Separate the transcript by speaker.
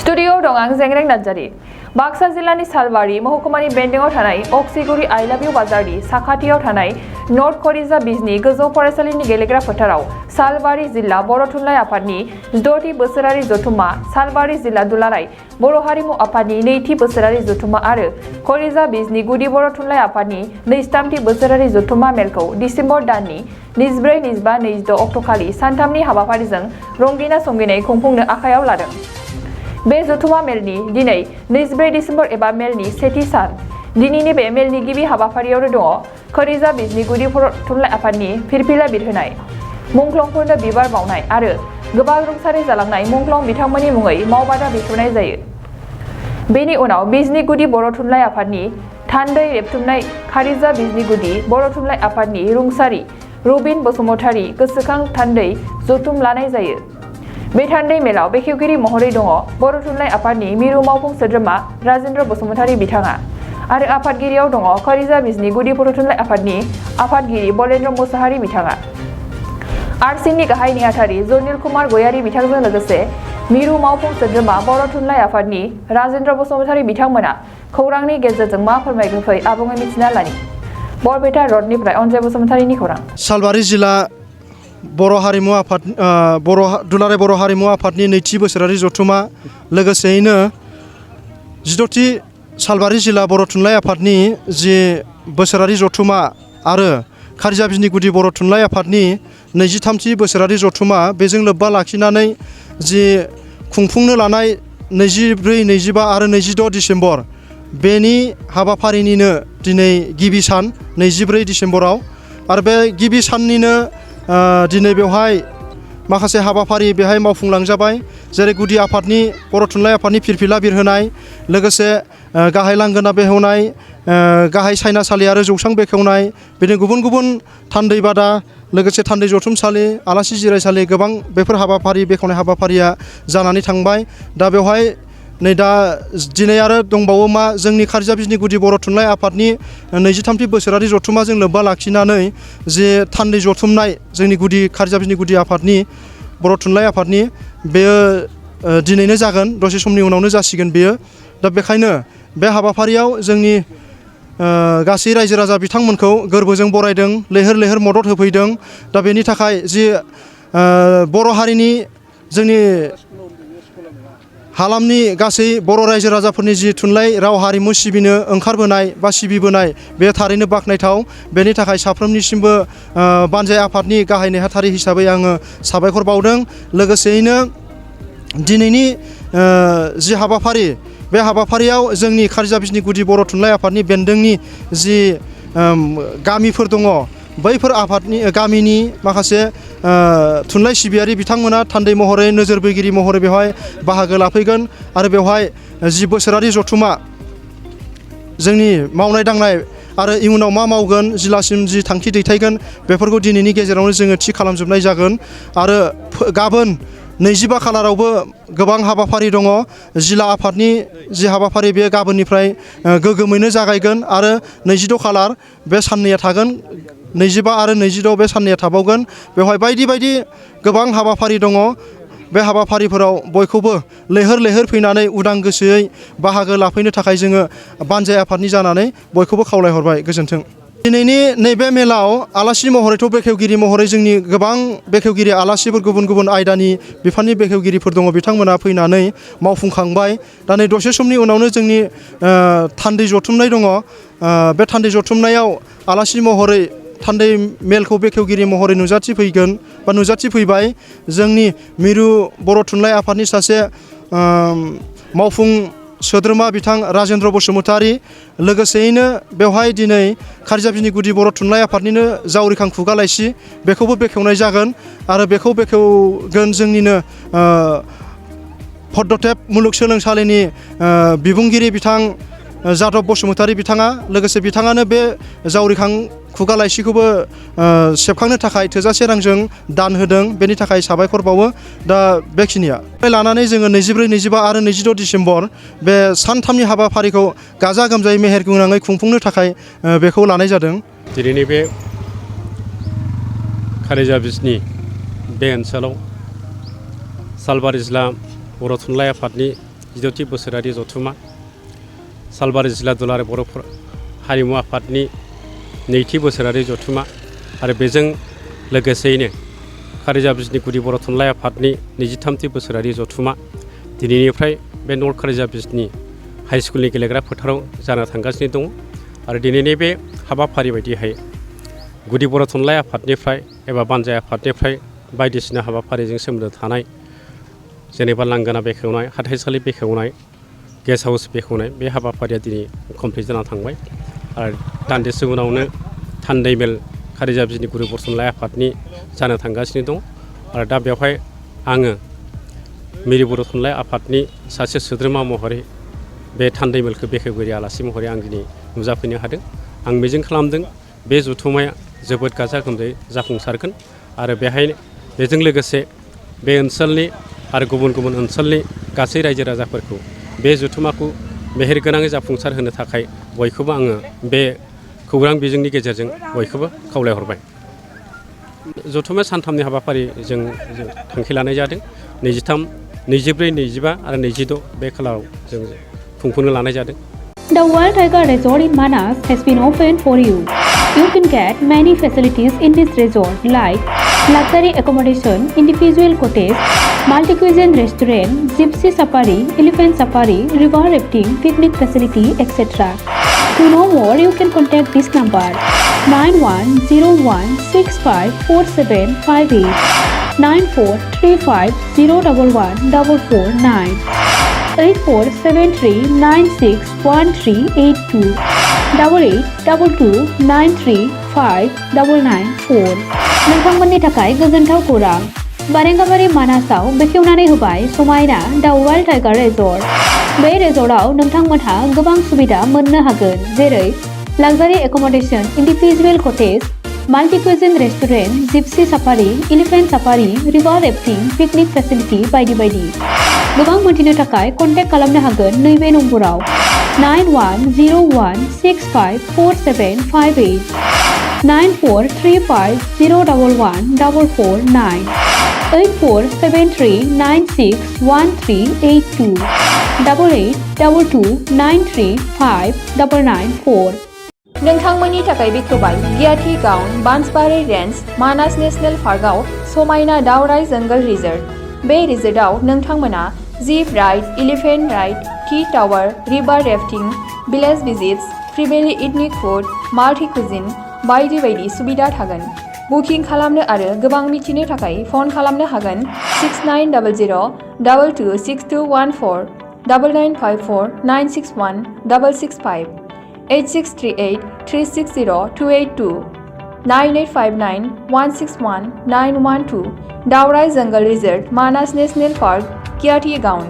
Speaker 1: Studio दं आं जेंग्रें नार्जारी बाक्सा जिल्लानि सालबारि महकुमानि बेन्दोंआव थानाय अक्सिगुरि आइ लाभ इउ बाजारनि साखाथियाव थानाय नर्थ करिजा बिजनि गोजौ फरायसालिनि गेलेग्रा फोथाराव सालबारि जिल्ला बर' थुनलाइ आफादनि 6थि बोसोरारि जथुम्मा, सालबारि जिल्ला दुलाराय बर' हारिमु आफादनि 2थि बोसोरारि जथुम्मा आरो करिजा बिजनि गुदि बर' थुनलाइ आफादनि 23थि बोसोरारि जथुम्मा मेलखौ डिसेम्बर दाननि 24, 25, 26 अक्ट'खालि सानथामनि हाबाफारिजों रंगिना संगिनायै खुंफुंनो आखायाव लादों। बे जथुम्मा मेलनि दिनै 24 डिसेम्बर एबा मेलनि सेथि सान। दिनैनि बे मेलनि गिबि हाबाफारियावनो दङ करिजा बिजनि गुदि बर' थुनलाइ आफादनि फिरफिला बिरहोनाय, मुंख्लंफोरनो बिबार बावनाय आरो गोबां रुंसारि जालांनाय मुंख्लं बिथांमोननि मुङै मावबादा बेखेवनाय जायो। बेनि उनाव बिजनि गुदि बर' थुनलाइ आफादनि थान्दै रेबथुमनाय खारिजा बिजनि गुदि बर' थुनलाइ आफादनि रुंसारि रबिन बसुमतारी गोसोखां थान्दै जथुम लानाय जायो। बे थान्दै मेलाव बेखेवगिरि महरै दङ बर' थुनलाइ आफादनि मिरु मावफुं सोद्रोमा राजेन्द्र बसुमतारी बिथाङा आरो आफादगिरियाव दङ करिजा बिजनि गुदि बर' थुनलाइ आफादनि आफादगिरि बलेन्द्र मुसाहारि बिथाङा। आरसिनि गाहाय नेहाथारि जनिल कुमार गयारी बिथांजों लोगोसे मिरु मावफुं सोद्रोमा बर' थुनलाइ आफादनि राजेन्द्र बसुमतारी बिथांमोना खौरांनि गेजेरजों मा फोरमायगोन फै आबुङै मिथिना लानि। बरपेटा रडनिफ्राय अनजय बसुमतारीनि खौरां।
Speaker 2: सालबारि जिल्ला बर' हारिमु आफाद दुलाराय बर' हारिमु आफादनि 2थि बोसोरारि जथुम्मा, लोगोसेयैनो 16थि सालबारि जिल्ला बर' थुनलाइ आफादनि जि बोसोरारि जथुम्मा आरो खारिजा बिजनि गुदि बर' थुनलाइ आफादनि 23थि बोसोरारि जथुम्मा, बेजों लोब्बा लाखिनानै जि खुंफुंनो लानाय 24, 25 आरो 26 डिसेम्बर बेनि हाबाफारिनिनो दिनै गिबि सान 24 डिसेम्बराव आरो बे गिबि साननिनो दिनै बेवहाय माखासे हाबाफारि बेहाय मावफुंलांजाबाय, जेरै गुदि आफादनि बर' थुनलाइ आफादनि फिरफिला बिरहोनाय, लोगोसे गाहाय लांगोना बेखेवनाय, गाहाय सायनासालि आरो जौसां बेखेवनाय, बिदिनो गुबुन गुबुन थान्दै बादा, लोगोसे थान्दै जथुमसालि, आलासि जिरायसालि, गोबां बेफोर हाबाफारि बेखेवनाय हाबाफारिया जानानै थांबाय। दा बेवहाय दा दिनै आरो दंबावो मा, जोंनि खारिजा बिजनि गुदि बर' थुनलाइ आफादनि 23थि बोसोरारि जथुम्माजों लोब्बा लाखिनानै जे थान्दै जथुमनाय जोंनि गुदि खारिजा बिजनि गुदि आफादनि बर' थुनलाइ आफादनि बेयो दिनैनो जागोन, दसे समनि उनावनो जासिगोन बेयो। दा बेखायनो बे हाबाफारियाव जोंनि गासै रायजो राजा बिथांमोनखौ गोरबोजों बरायदों, लैहोर लैहोर मदद होफैदों। दा बेनि थाखाय जि बर' हारिनि जोंनि हालामनि गासै बर' रायजो राजाफोरनि जि थुनलाइ राव हारिमु सिबिनो ओंखारबोनाय बा सिबिबोनाय, बे थारैनो बाख्नायथाव। बेनि थाखाय साफ्रोमनिसिमबो बानजाय आफादनि गाहाय नेहाथारि हिसाबै आङो साबायखर बावदों। लोगोसेयैनो दिनैनि जि हाबाफारि, बे हाबाफारियाव जोंनि खारिजा बिजनि गुदि बर' थुनलाइ आफादनि बेन्दोंनि जि गामिफोर दङ, बैफोर आफादनि गामिनि माखासे थुनलाइ सिबियारि बिथांमोना थान्दै महरै, नोजोर बोगिरि महरै बेवहाय बाहागो लाफैगोन आरो बेवहाय जि बोसोरारि जथुम्मा जोंनि मावनाय दांनाय आरो इयुनाव मा मावगोन, जिल्लासिम जि थांखि दैथायगोन, बेफोरखौ दिनैनि गेजेरावनो जोङो थि खालामजोबनाय जागोन। आरो गाबोन 25 खालारावबो गोबां हाबाफारि दङ। जिल्ला आफादनि जि हाबाफारि बे गाबोननिफ्राय गोगोमैनो जागायगोन आरो 26 खालार बे साननैया थागोन, 25 आरो 26 बे साननैया थाबावगोन। बेवहाय बायदि बायदि गोबां हाबाफारि दङ। बे हाबाफारिफोराव बयखौबो लैहोर लैहोर फैनानै उदां गोसोयै बाहागो लाफैनो थाखाय जोङो बानजाय आफादनि जानानै बयखौबो खावलायहरबाय। गोजोन्थों। दिनैनि नैबे मेलाव आलासि महरैथ' बेखेवगिरि महरै जोंनि गोबां बेखेवगिरि आलासिफोर, गुबुन गुबुन आयदानि बिफाननि बेखेवगिरिफोर दङ, बिथांमोना फैनानै मावफुंखांबाय। दा नै दसे समनि उनावनो जोंनि थान्दै जथुमनाय दङ। बे थान्दै जथुमनायाव आलासि महरै थान्दै मेलखौ बेखेवगिरि महरै नुजाथिफैगोन बा नुजाथिफैबाय जोंनि मिरु बर' थुनलाइ आफादनि सासे मावफुं सोद्रोमा बिथां राजेन्द्र बसुमतारी। लोगोसेयैनो बेवहाय दिनै खारिजा बिजनि गुदि बर' थुनलाइ आफादनिनो जावरिखां खुगा लाइसि, बेखौबो बेखेवनाय जागोन आरो बेखौ बेखेवगोन जोंनिनो भद्रटेप मुलुगसोलोंसालिनि बिबुंगिरि बिथां जादब बसुमतारी बिथाङा। लोगोसे बिथाङानो बे जावरिखां खुगा लाइसिखौबो सेबखांनो थाखाय थोजासे रांजों दान होदों, बेनि थाखाय साबायखर बावो। दा बेखिनिया लानानै जोङो 24, 25 आरो 26 डिसेम्बर बे सानथामनि हाबाफारिखौ गाजा गोमजायै मेहेर गोनाङै खुंफुंनो थाखाय बेखौ लानाय जादों।
Speaker 3: दिनैनि बे खारिजा बिजनि बे ओनसोलाव सालबारि जिल्ला बर' थुनलाइ आफादनि 16थि बोसोरारि जथुमा सालबारि जिल्ला दुलाराय बर' हारिमु आफादनि 2थि बोसोरारि जथुमा आरो बेजों लोगोसेयैनो कारिजा बिजनि गुदि बर' थुनलाइ आफादनि 23थि बोसोरारि जथुमा दिनैनिफ्राय बे नर्थ कारिजा बिजनि हाइ स्कुलनि गेलेग्रा फोथाराव जानो थांगासिनो दङ आरो दिनैनि बे हाबाफारि बायदिहाय गुदि बर' थुनलाइ आफादनिफ्राय एबा बानजाय आफादनिफ्राय बायदिसिना हाबाफारिजों सोमोन्दो थानाय जेनेबा लांगोना बेखेवनाय हाथाइसालि बेखेवनाय गेस्ट हाउस बेखेवनाय बे हाबाफारिया दिनै कमप्लिट जाना थांबाय आरो दान्दिसे उनावनो थान्दैमेल कारिजा बिजनि गुदि बर' थुनलाइ आफादनि जानो थांगासिनो दं आरो दा बेवहाय आङो मिरि बर' थुनलाइ आफादनि सासे सोद्रोमा महरै बे थान्दैमेलखौ बेखेवगिरि आलासि महरै आं दिनै नुजाफैनो हादों आं मिजिं खालामदों बे जथुमाया जोबोद गाजा गोमजायै जाफुंसारगोन आरो बेजों लोगोसे बे ओनसोलनि आरो गुबुन गुबुन ओनसोलनि गासै रायजो राजाफोरखौ बे जथुमाखौ मेहेरगोनाङै जाफुंसार होनो थाखाय बयखौबो आङो बे खौरां बिजोंनि गेजेरजों बयखौबो खावलायहरबाय जथुमाया सानथामनि हाबाफारिजों थांखि लानाय जादों 23, 24, 25 आरो 26 बे खालाराव जों खुंफुंनो लानाय जादों
Speaker 4: The World Tiger Resort in Manas has been opened for you. You can get many facilities in this resort like luxury accommodation, individual cottage, multi-cuisine restaurant, gypsy safari, elephant safari, river rafting, picnic facility, etc. To know more, you can contact this number 9101654758 9435011449 8473961382 8822935994 नोंथांमोननि थाखाय गोजोनथाव खौरां बारेंगाबारि मानासाव बेखेवनानै होबाय समायना दा wild tiger resort बे रेजर्टआव नोंथांमोनहा गोबां सुबिदा मोननो हागोन जेरै luxury accommodation individual cottage multi cuisine restaurant gypsy safari elephant safari river rafting picnic facility बायदि बायदि गोबां मोनथिनो थाखाय कन्टेक्ट खालामनो हागोन नैबे नम्बराव 9101654758 9435011449 8473961382 8822935994
Speaker 1: नोंथांमोननि थाखाय बेखेवबाय गियाथि गाउन बान्सबारि रेन्ज मानास नेशनेल पार्कआव समायना दावराय जंगल रिजर्ट बे रिजर्टआव नोंथांमोना jeep ride elephant ride tea tower river rafting village visits फ्रिबेलि इथनिक फुड माल्टी कुजिन बायदि बायदि सुबिदा थागोन बुकिं खालामनो आरो गोबां मिथिनो थाखाय फन खालामनो हागोन 6900226214 9954961665 8638360282 9859161912 दावराय जंगल रिजर्ट मानास नेशनेल पार्क कियाथि गाउन